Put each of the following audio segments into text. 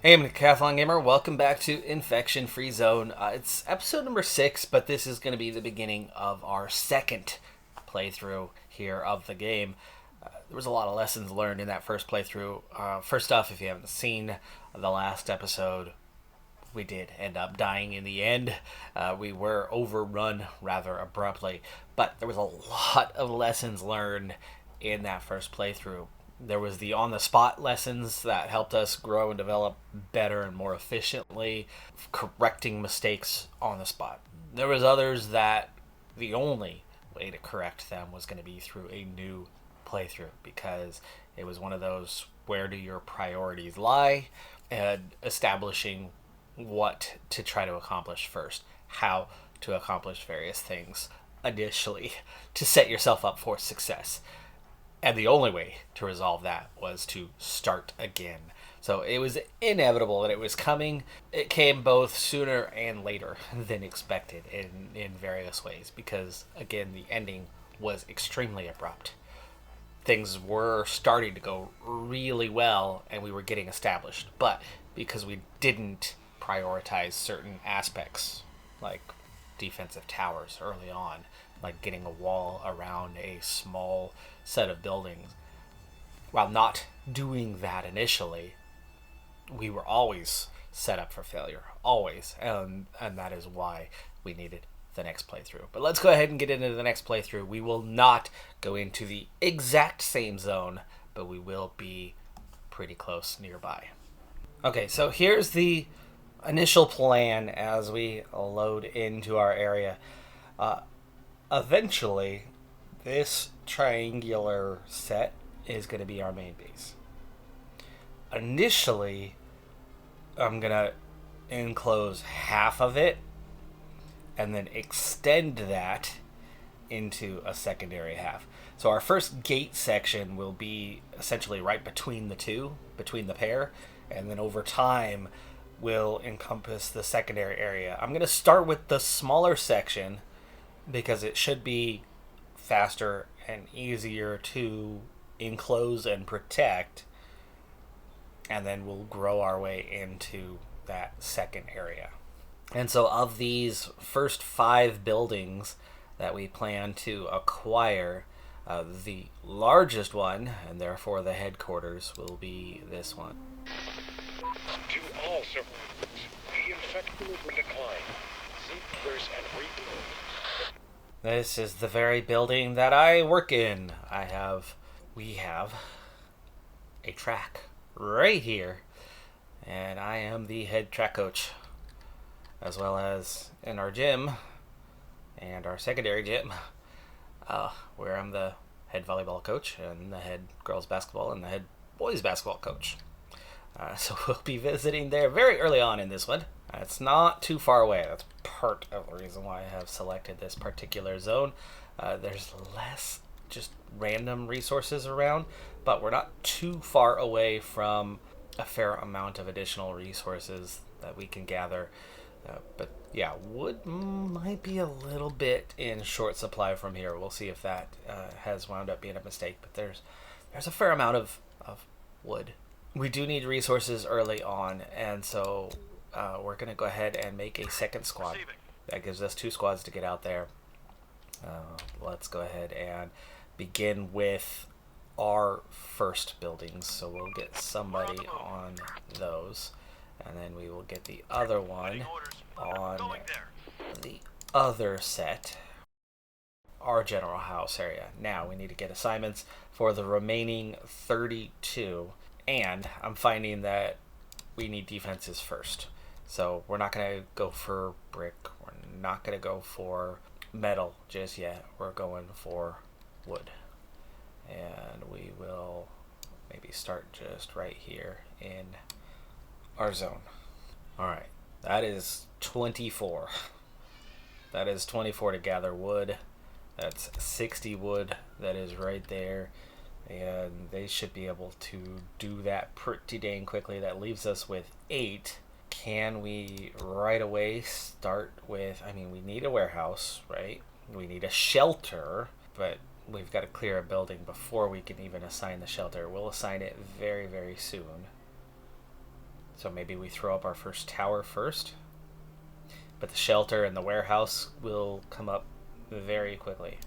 Hey, I'm Decathlon Gamer. Welcome back to Infection Free Zone. It's episode number 6, but this is going to be the beginning of our second playthrough here of the game. There was a lot of lessons learned in that first playthrough. First off, if you haven't seen the last episode, we did end up dying in the end. We were overrun rather abruptly, but there was a lot of lessons learned in that first playthrough. There was the on-the-spot lessons that helped us grow and develop better and more efficiently, correcting mistakes on the spot. There was others that the only way to correct them was going to be through a new playthrough, because it was one of those where do your priorities lie, and establishing what to try to accomplish first, how to accomplish various things initially to set yourself up for success. And the only way to resolve that was to start again. So it was inevitable that it was coming. It came both sooner and later than expected in various ways, because, again, the ending was extremely abrupt. Things were starting to go really well and we were getting established. But because we didn't prioritize certain aspects, like defensive towers early on, like getting a wall around a small set of buildings, while not doing that initially, we were always set up for failure, always, and that is why we needed the next playthrough. But let's go ahead and get into the next playthrough. We will not go into the exact same zone, but we will be pretty close nearby. Okay, so here's the initial plan as we load into our area. Eventually, this triangular set is going to be our main base. Initially, I'm going to enclose half of it and then extend that into a secondary half. So our first gate section will be essentially right between the two, between the pair, and then over time will encompass the secondary area. I'm going to start with the smaller section because it should be faster and easier to enclose and protect, and then we'll grow our way into that second area. And so of these first 5 buildings that we plan to acquire, the largest one, and therefore the headquarters, will be this one. To all survivors, the infection will decline. Seek first and rebuild. This is the very building that I work in. We have a track right here, and I am the head track coach, as well as in our gym and our secondary gym, where I'm the head volleyball coach and the head girls basketball and the head boys basketball coach. So we'll be visiting there very early on in this one. It's not too far away. That's part of the reason why I have selected this particular zone. There's less just random resources around, but we're not too far away from a fair amount of additional resources that we can gather. But yeah, wood might be a little bit in short supply from here. We'll see if that has wound up being a mistake, but there's a fair amount of wood. We do need resources early on, and so we're going to go ahead and make a second squad. That gives us 2 squads to get out there. Let's go ahead and begin with our first buildings. So we'll get somebody on those, and then we will get the other one on the other set, our general house area. Now we need to get assignments for the remaining 32, and I'm finding that we need defenses first. So we're not going to go for brick. We're not going to go for metal just yet. We're going for wood. And we will maybe start just right here in our zone. Alright, that is 24. That is 24 to gather wood. That's 60 wood that is right there. And they should be able to do that pretty dang quickly. That leaves us with 8. Can we right away start with, we need a warehouse, right? We need a shelter, but we've got to clear a building before we can even assign the shelter. We'll assign it very, very soon. So maybe we throw up our first tower first. But the shelter and the warehouse will come up very quickly.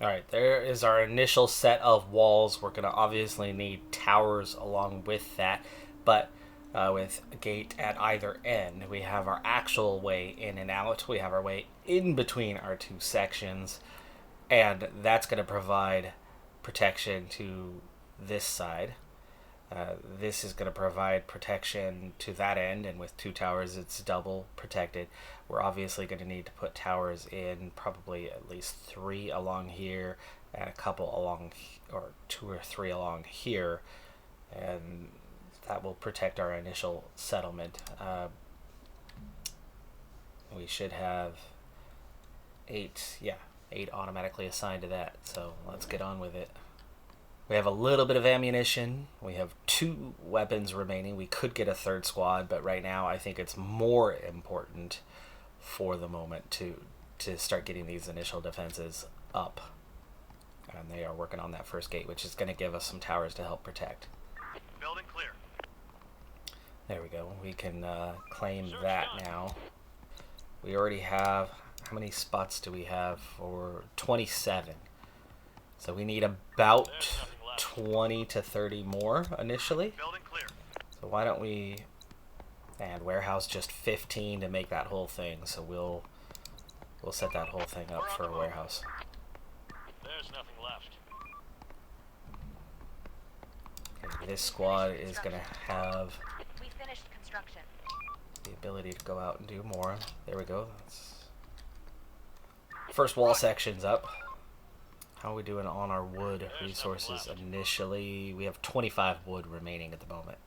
Alright, there is our initial set of walls. We're going to obviously need towers along with that. But with a gate at either end, we have our actual way in and out. We have our way in between our two sections. And that's going to provide protection to this side. This is going to provide protection to that end, and with two towers, it's double protected. We're obviously going to need to put towers in, probably at least 3 along here, and a couple along, or 2 or 3 along here, and that will protect our initial settlement. We should have 8, 8 automatically assigned to that, so let's get on with it. We have a little bit of ammunition. We have 2 weapons remaining. We could get a 3rd squad, but right now I think it's more important for the moment to start getting these initial defenses up. And they are working on that first gate, which is going to give us some towers to help protect. Building clear. There we go. We can claim that now. We already have... How many spots do we have? For 27. So we need about 20 to 30 more initially. Building clear. So why don't we add warehouse just 15 to make that whole thing. So we'll set that whole thing up for a warehouse. There's nothing left. Okay, this squad is gonna have We finished construction. the ability to go out and do more. There we go. First wall section's up. How are we doing on our wood resources initially? We have 25 wood remaining at the moment.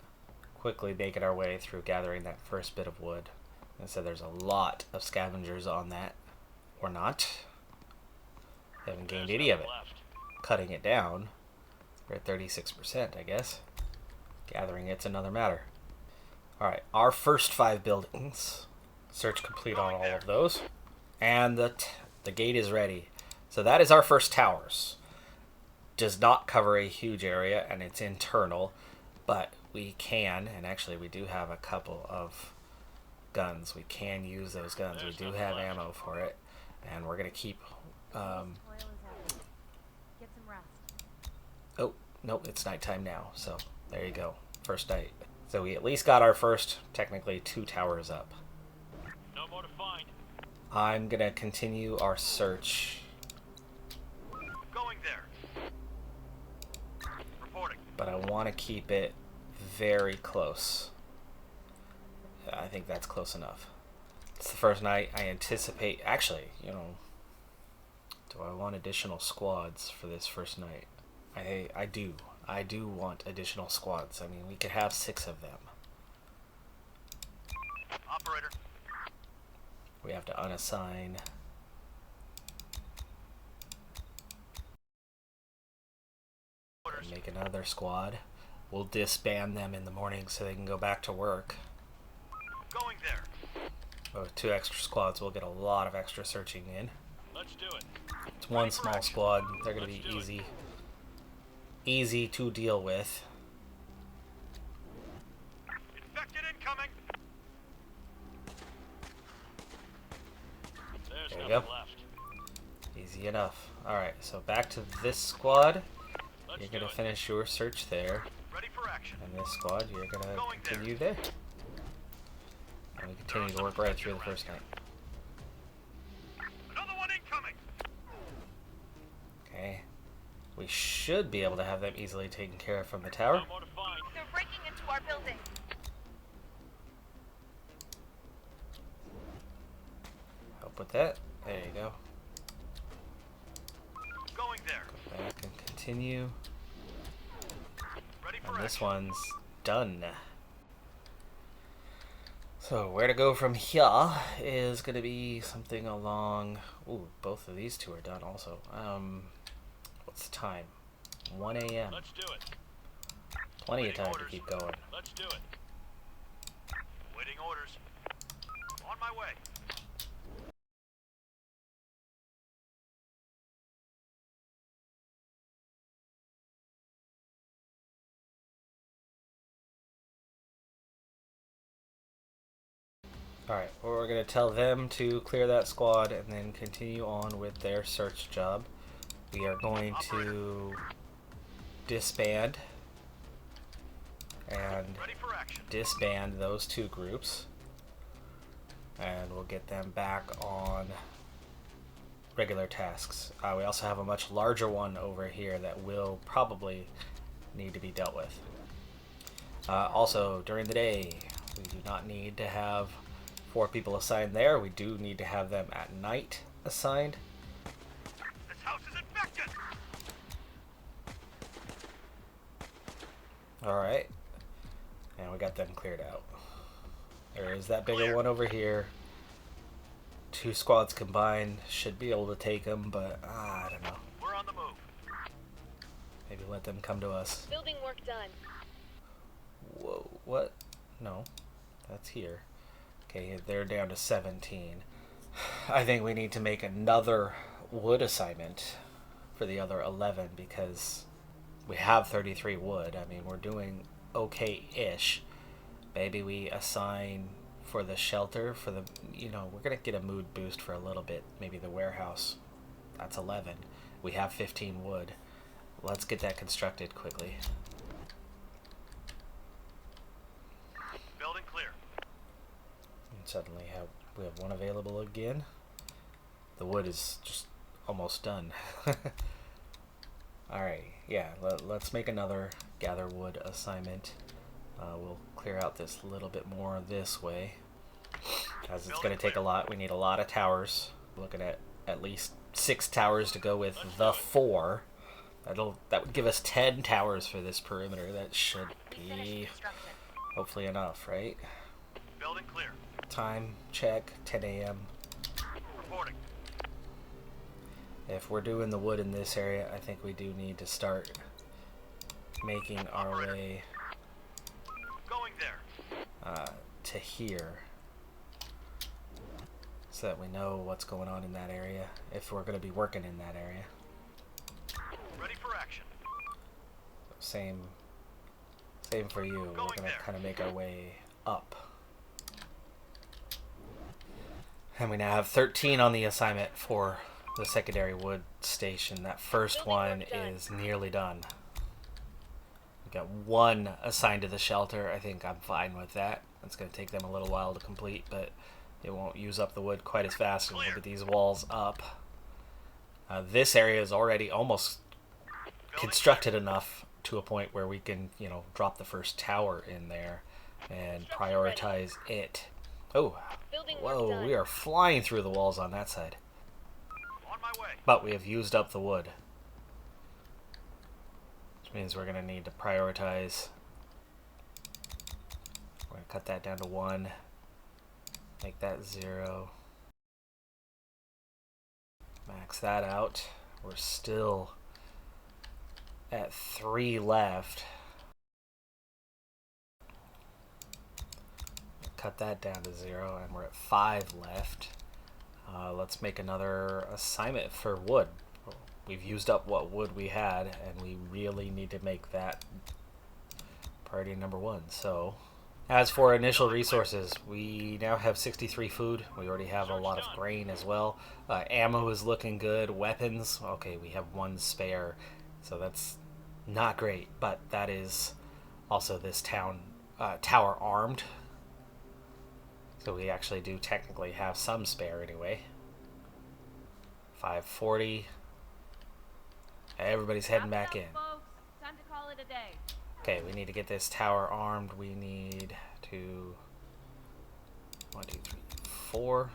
Quickly making our way through gathering that first bit of wood. And so there's a lot of scavengers on that. Or not. Haven't gained any of it. Cutting it down. We're at 36%, I guess. Gathering it's another matter. Alright, our first 5 buildings. Search complete on all of those. And the gate is ready. So that is our first towers. Does not cover a huge area, and it's internal, but we can, and actually we do have a couple of guns. We can use those guns. We do have ammo for it, and we're gonna keep. Get some rest. Oh, nope, it's nighttime now. So there you go, first night. So we at least got our first, technically 2 towers up. No more to find. I'm gonna continue our search. Going there. Reporting. But I want to keep it very close. I think that's close enough. It's the first night. I anticipate... Actually, you know... Do I want additional squads for this first night? I do. I do want additional squads. I mean, we could have 6 of them. Operator. We have to unassign... and make another squad. We'll disband them in the morning so they can go back to work. Going there. But with 2 extra squads, we'll get a lot of extra searching in. Let's do it. It's 1 small squad. They're going to be easy to deal with. Infected incoming. There's There you nothing go. left. Easy enough. Alright, so back to this squad. Let's You're do going to it. finish your search there. Ready for action. And this squad, you're going to Going there. continue there. And we continue to work right through the first night. Another one incoming. Okay. We should be able to have them easily taken care of from the tower. No more to find. They're breaking into our building. Help with that. There you go. Going there. Go back and continue. Ready for And this action. one's done. So where to go from here is going to be something along... Ooh, both of these 2 are done also. What's the time? 1 a.m. Let's do it. Plenty of Waiting time to orders. keep going. Let's do it. Waiting orders. On my way. Alright, well, we're going to tell them to clear that squad and then continue on with their search job. We are going to disband and disband those two groups. And we'll get them back on regular tasks. We also have a much larger one over here that will probably need to be dealt with. Also, during the day, we do not need to have 4 people assigned there. We do need to have them at night assigned. This house is infected! Alright. And we got them cleared out. There is that bigger one over here. 2 squads combined should be able to take them, but I don't know. We're on the move. Maybe let them come to us. Building work done. Whoa, what? No, that's here. Okay, they're down to 17. I think we need to make another wood assignment for the other 11 because we have 33 wood. I mean, we're doing okay-ish. Maybe we assign for the shelter, for the, we're going to get a mood boost for a little bit. Maybe the warehouse. That's 11. We have 15 wood. Let's get that constructed quickly. Building clear. And suddenly we have one available again. The wood is just almost done. Alright, yeah, let's make another gather wood assignment. We'll clear out this little bit more this way, as it's going to take a lot. We need a lot of towers. We're looking at least 6 towers to go with the 4. That would give us 10 towers for this perimeter. That should be hopefully enough, right? Building clear. Time check, 10 a.m. Reporting. If we're doing the wood in this area, I think we do need to start making our way Going there. to here, so that we know what's going on in that area, if we're going to be working in that area. Ready for action. Same for you. We're going to kind of make our way up. And we now have 13 on the assignment for the secondary wood station. That first one is nearly done. We got 1 assigned to the shelter. I think I'm fine with that. It's going to take them a little while to complete, but it won't use up the wood quite as fast. And we'll get these walls up. This area is already almost constructed enough to a point where we can, drop the first tower in there and prioritize it. Oh, whoa, we are flying through the walls on that side. On my way. But we have used up the wood, which means we're going to need to prioritize. We're going to cut that down to 1, make that 0, max that out. We're still at 3 left. Cut that down to 0, and we're at 5 left. Let's make another assignment for wood. We've used up what wood we had, and we really need to make that priority number 1. So, as for initial resources, we now have 63 food. We already have a lot of grain as well. Ammo is looking good. Weapons, okay, we have 1 spare, so that's not great, but that is also this tower armed. So we actually do technically have some spare anyway. 540. Everybody's heading back in. Time to call it a day. Okay, we need to get this tower armed. We need to 1, 2, 3, 4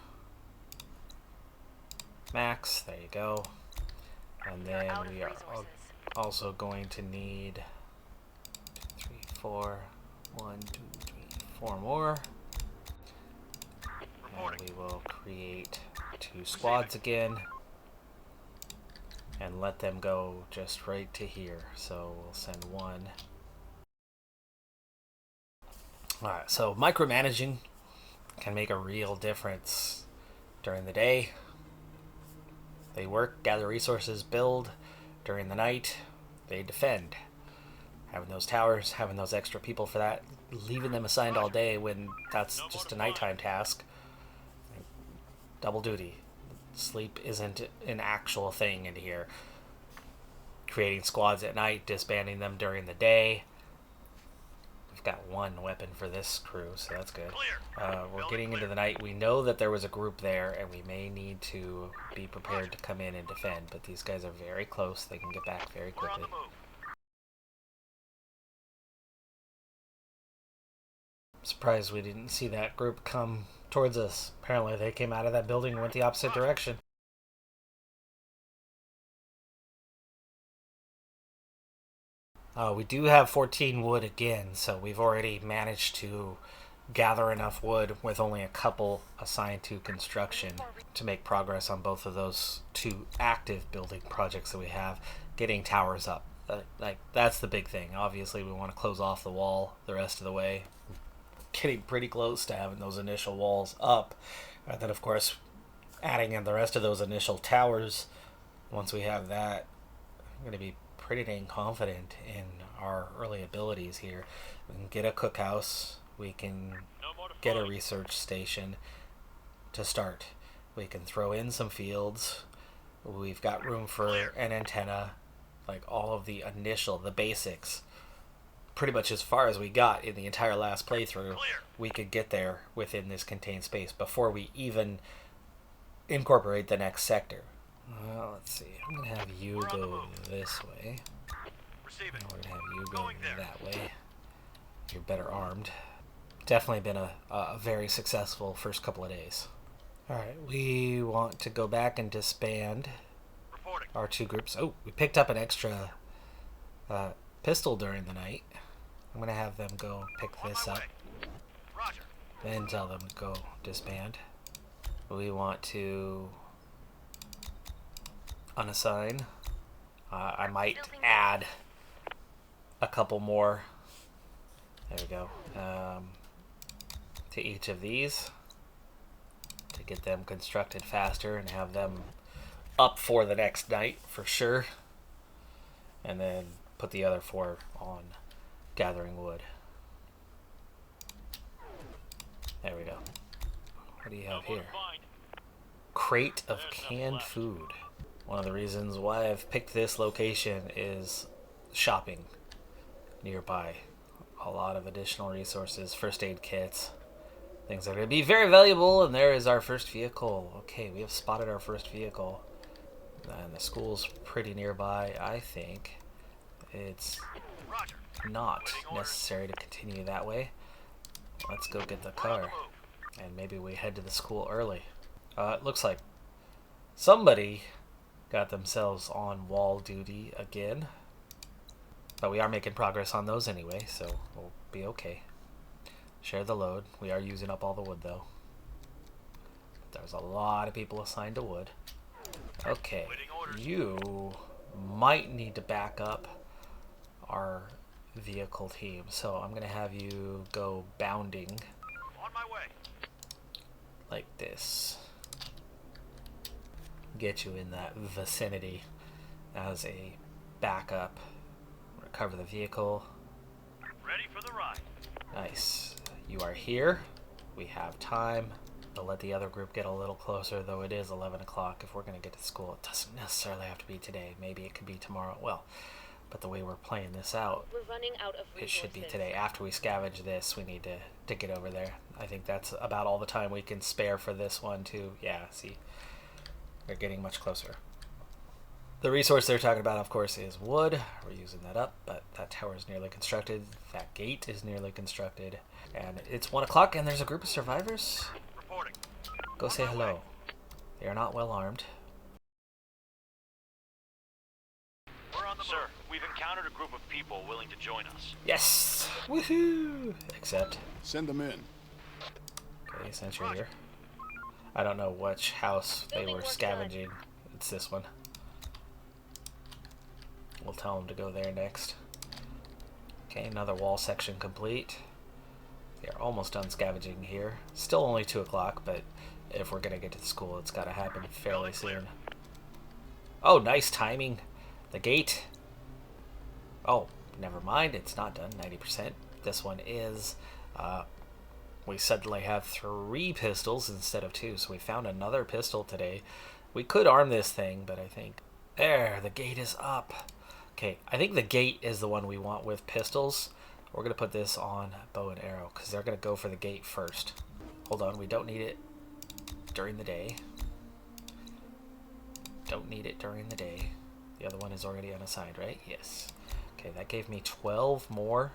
max. There you go. And then we are also going to need 2, 3, 4. 1, 2, 3, 4 more. And we will create 2 squads again and let them go just right to here. So we'll send 1. Alright, so micromanaging can make a real difference during the day. They work, gather resources, build. During the night, they defend. Having those towers, having those extra people for that, leaving them assigned all day when that's just a nighttime task, Double duty. Sleep isn't an actual thing in here. Creating squads at night, disbanding them during the day. We've got one weapon for this crew, so that's good. We're getting into the night. We know that there was a group there, and we may need to be prepared to come in and defend, but these guys are very close. They can get back very quickly. Surprised we didn't see that group come towards us. Apparently they came out of that building and went the opposite direction. We do have 14 wood again, so we've already managed to gather enough wood with only a couple assigned to construction to make progress on both of those two active building projects that we have, getting towers up. That's the big thing. Obviously we want to close off the wall the rest of the way. Getting pretty close to having those initial walls up, and then of course adding in the rest of those initial towers. Once we have that, I'm going to be pretty dang confident in our early abilities here. We can get a cookhouse, we can get a research station to start, we can throw in some fields, we've got room for an antenna, like all of the basics. Pretty much as far as we got in the entire last playthrough, we could get there within this contained space before we even incorporate the next sector. Well, let's see. I'm going to have you go this way. We're going to have you go that way. You're better armed. Definitely been a very successful first couple of days. Alright, we want to go back and disband our two groups. Oh, we picked up an extra pistol during the night. I'm going to have them go pick this up. Then tell them to go disband. We want to unassign. I might add a couple more. There we go. To each of these to get them constructed faster and have them up for the next night for sure. And then put the other 4 on gathering wood. There we go. What do you have here? Crate of canned food. One of the reasons why I've picked this location is shopping nearby. A lot of additional resources, first aid kits, things that are going to be very valuable. And there is our first vehicle. Okay, we have spotted our first vehicle. And the school's pretty nearby. I think it's not necessary to continue that way. Let's go get the car. And maybe we head to the school early. It looks like somebody got themselves on wall duty again. But we are making progress on those anyway, so we'll be okay. Share the load. We are using up all the wood, though. There's a lot of people assigned to wood. Okay, you might need to back up our vehicle team, so I'm going to have you go bounding On my way. like this. Get you in that vicinity as a backup. Recover the vehicle. Ready for the ride. Nice. You are here. We have time to let the other group get a little closer, though it is 11 o'clock. If we're going to get to school, it doesn't necessarily have to be today. Maybe it could be tomorrow. Well, but the way we're playing this out, We're running out of resources. it should be today. After we scavenge this, we need to get over there. I think that's about all the time we can spare for this one, too. Yeah, see, we're getting much closer. The resource they're talking about, of course, is wood. We're using that up, but that tower is nearly constructed. That gate is nearly constructed. And it's 1 o'clock, and there's a group of survivors. Reporting. Go say hello. They are not well armed. We're on the Sir, we've encountered a group of people willing to join us. Yes! Woohoo! Except, Send them in. okay, since you're here. I don't know which house they Building were work scavenging. It's this one. We'll tell them to go there next. Okay, another wall section complete. They're almost done scavenging here. Still only 2 o'clock, but if we're gonna get to the school, it's gotta happen fairly soon. Oh, nice timing. The gate. Oh, never mind. It's not done. 90%. This one is. We suddenly have 3 pistols instead of 2, so we found another pistol today. We could arm this thing, but I think... There, the gate is up. Okay, I think the gate is the one we want with pistols. We're going to put this on bow and arrow, because they're going to go for the gate first. Hold on, we don't need it during the day. Don't need it during the day. The other one is already unassigned, right? Yes. Okay, that gave me 12 more.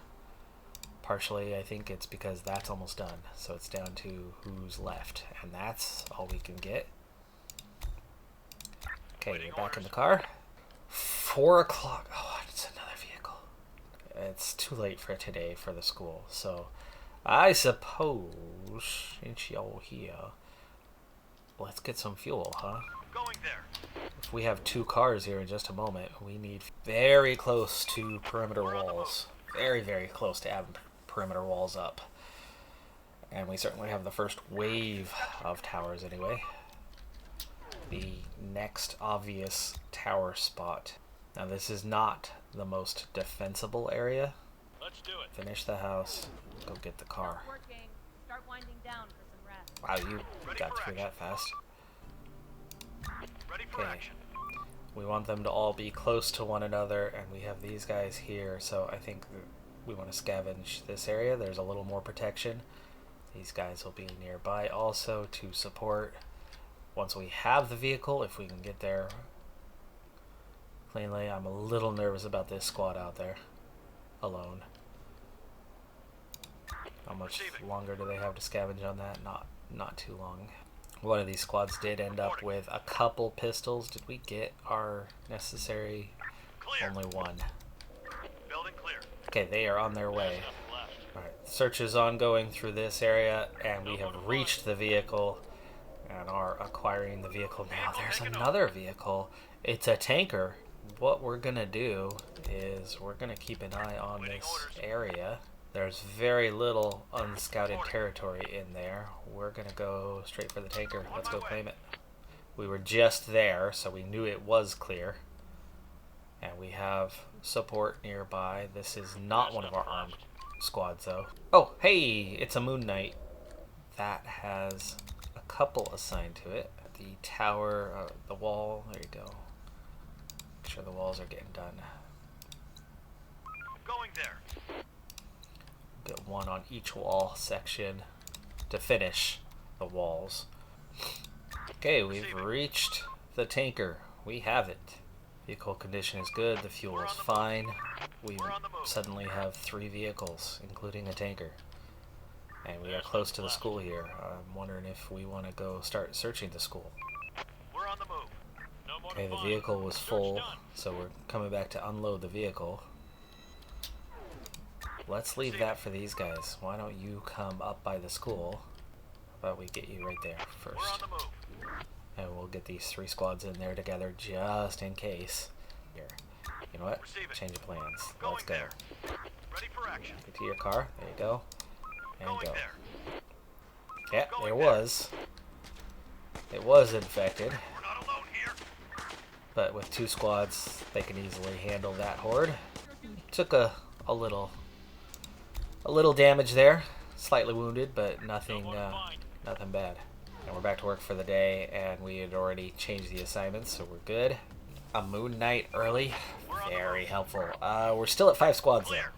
Partially, I think it's because that's almost done. So it's down to who's left. And that's all we can get. Okay, we're back in the car. 4 o'clock. Oh, it's another vehicle. It's too late for today for the school. So I suppose, since y'all here, let's get some fuel, huh? Going there. If we have 2 cars here in just a moment, we need very close to perimeter walls. Very, very close to having perimeter walls up. And we certainly have the first wave of towers anyway. The next obvious tower spot. Now this is not the most defensible area. Let's do it. Finish the house, go get the car. Working. Start winding down for some rest. Wow, you got through that fast. Ready for Okay. action. We want them to all be close to one another, and we have these guys here, so I think we want to scavenge this area. There's a little more protection. These guys will be nearby also to support once we have the vehicle, if we can get there cleanly. I'm a little nervous about this squad out there alone. How much longer do they have to scavenge on that? Not too long. One of these squads did end up with a couple pistols. Did we get our necessary? Clear. Only 1. Building clear. Okay, they are on their way. Nothing left. Alright, search is ongoing through this area, and we have reached the vehicle and are acquiring the vehicle now. There's another vehicle. It's a tanker. What we're gonna do is we're gonna keep an eye on this area. There's very little unscouted territory in there. We're gonna go straight for the tanker. Let's go claim it. We were just there, so we knew it was clear. And we have support nearby. This is not one of our armed squads, though. Oh, hey! It's a Moon Knight. That has a couple assigned to it. The tower, the wall. There you go. Make sure the walls are getting done. Going there. Get 1 on each wall section to finish the walls. Okay, we've reached the tanker. We have it. Vehicle condition is good. The fuel is fine. We suddenly have 3 vehicles, including a tanker. And we are close to the school here. I'm wondering if we want to go start searching the school. We're on the move. No more Okay, to the find. vehicle was Search full, done. so we're coming back to unload the vehicle. Let's leave that for these guys. Why don't you come up by the school? How about we get you right there We're on first? the move. And we'll get these 3 squads in there together just in case. Here. You know what? Receive it. Change of plans. Going Let's go. there. Ready for action. Get to your car. There you go. And Going go. there. Yeah, Going there there. was. It was infected. We're not alone here. But with 2 squads, they can easily handle that horde. Took a little damage there. Slightly wounded, but nothing nothing bad. And we're back to work for the day, and we had already changed the assignments, so we're good. A Moon Knight early. Very helpful. We're still at 5 squads Clear.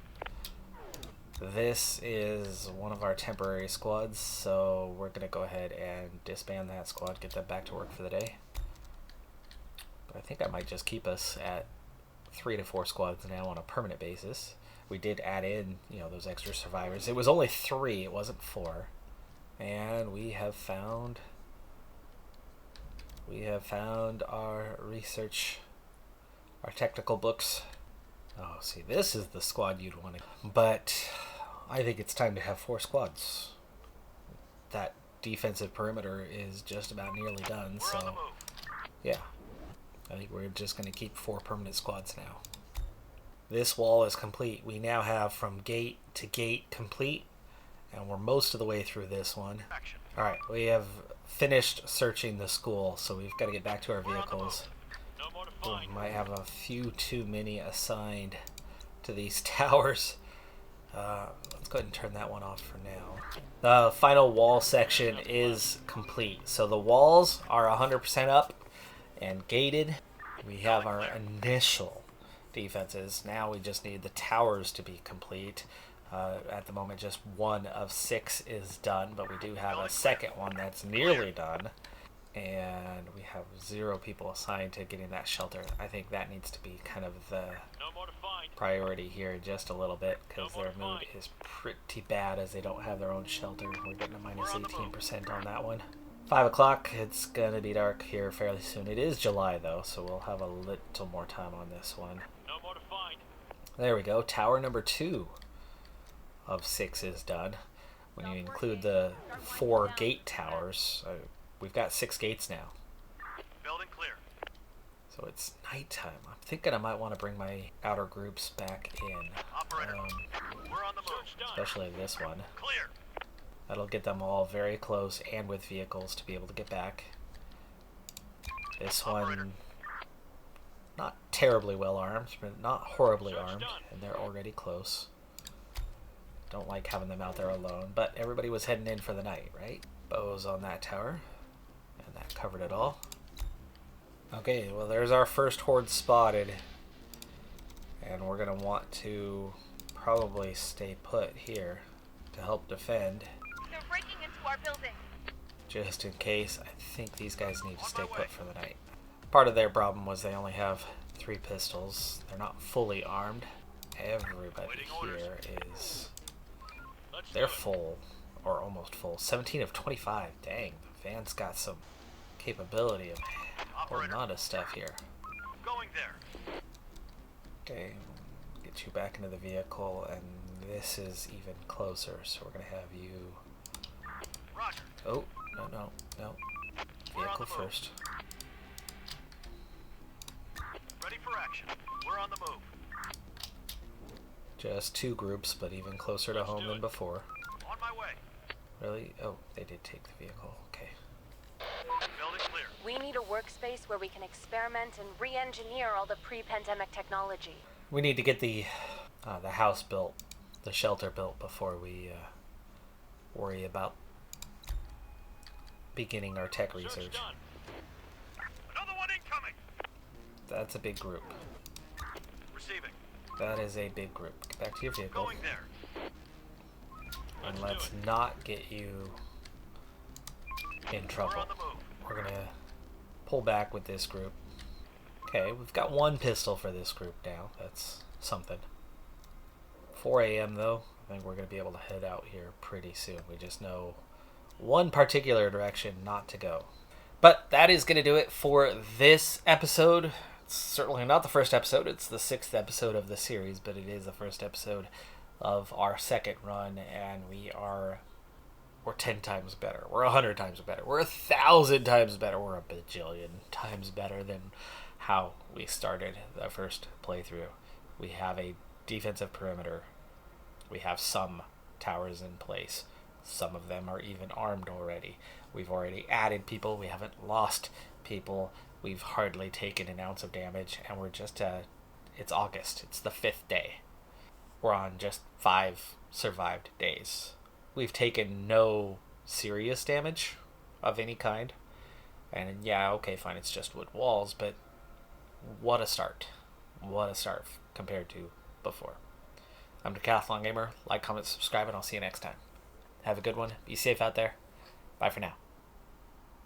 there. This is one of our temporary squads, so we're going to go ahead and disband that squad, get them back to work for the day. But I think I might just keep us at 3 to 4 squads now on a permanent basis. We did add in, those extra survivors. It was only 3, it wasn't 4. And we have found our research, our technical books. Oh, see, this is the squad you'd want to... But I think it's time to have 4 squads. That defensive perimeter is just about nearly done, We're on the so... move. Yeah. I think we're just going to keep 4 permanent squads now. This wall is complete. We now have from gate to gate complete, and we're most of the way through this one. Action. Alright, we have finished searching the school, so we've got to get back to our We're on the vehicles. No more to We find. might have a few too many assigned to these towers. Let's go ahead and turn that one off for now. The final wall section is complete. So the walls are 100% up and gated. We have our initial defenses. Now we just need the towers to be complete. At the moment, just 1 of 6 is done, but we do have a second one that's nearly done. And we have 0 people assigned to getting that shelter. I think that needs to be kind of the priority here just a little bit, because their mood is pretty bad as they don't have their own shelter. We're getting a minus 18% on that one. 5 o'clock, it's gonna be dark here fairly soon. It is July though, so we'll have a little more time on this one. There we go, tower number 2 of 6 is done. When you include the 4 gate towers, we've got 6 gates now. Building clear. So it's nighttime. I'm thinking I might want to bring my outer groups back in. Operator, we're on the move. Especially this one. Clear. That'll get them all very close and with vehicles to be able to get back. This one, not terribly well armed, but not horribly armed, and they're already close. Don't like having them out there alone, but everybody was heading in for the night, right? Bows on that tower, and that covered it all. Okay, well there's our first horde spotted, and we're gonna want to probably stay put here to help defend. They're breaking into our building. Just in case. I think these guys need to stay put for the night. Part of their problem was they only have 3 pistols. They're not fully armed. Everybody here is... They're full, or almost full. 17 of 25. Dang, the van's got some capability of holding on to stuff here. Going there. Okay, get you back into the vehicle, and this is even closer, so we're going to have you... Roger. Oh, no. Vehicle first. Ready for action. We're on the move. Just 2 groups, but even closer to home than before. On my way. Really? Oh, they did take the vehicle. Okay. Building clear. We need a workspace where we can experiment and re-engineer all the pre-pandemic technology. We need to get the house built, the shelter built, before we worry about beginning our tech research. Done. Another one incoming. That's a big group. Receiving. That is a big group. Get back to your vehicle. Going there. And let's not get you in trouble. We're on the move. We're gonna pull back with this group. Okay, we've got 1 pistol for this group now. That's something. 4 a.m. though. I think we're gonna be able to head out here pretty soon. We just know one particular direction not to go. But that is gonna do it for this episode. It's certainly not the first episode. It's the 6th episode of the series, but it is the first episode of our second run, and we're 10 times better. We're 100 times better. We're 1,000 times better. We're a bajillion times better than how we started the first playthrough. We have a defensive perimeter. We have some towers in place. Some of them are even armed already. We've already added people. We haven't lost people. We've hardly taken an ounce of damage, and we're just it's August. It's the 5th day. We're on just 5 survived days. We've taken no serious damage of any kind. And yeah, okay, fine, it's just wood walls, but what a start. What a start compared to before. I'm Decathlon Gamer. Like, comment, subscribe, and I'll see you next time. Have a good one. Be safe out there. Bye for now.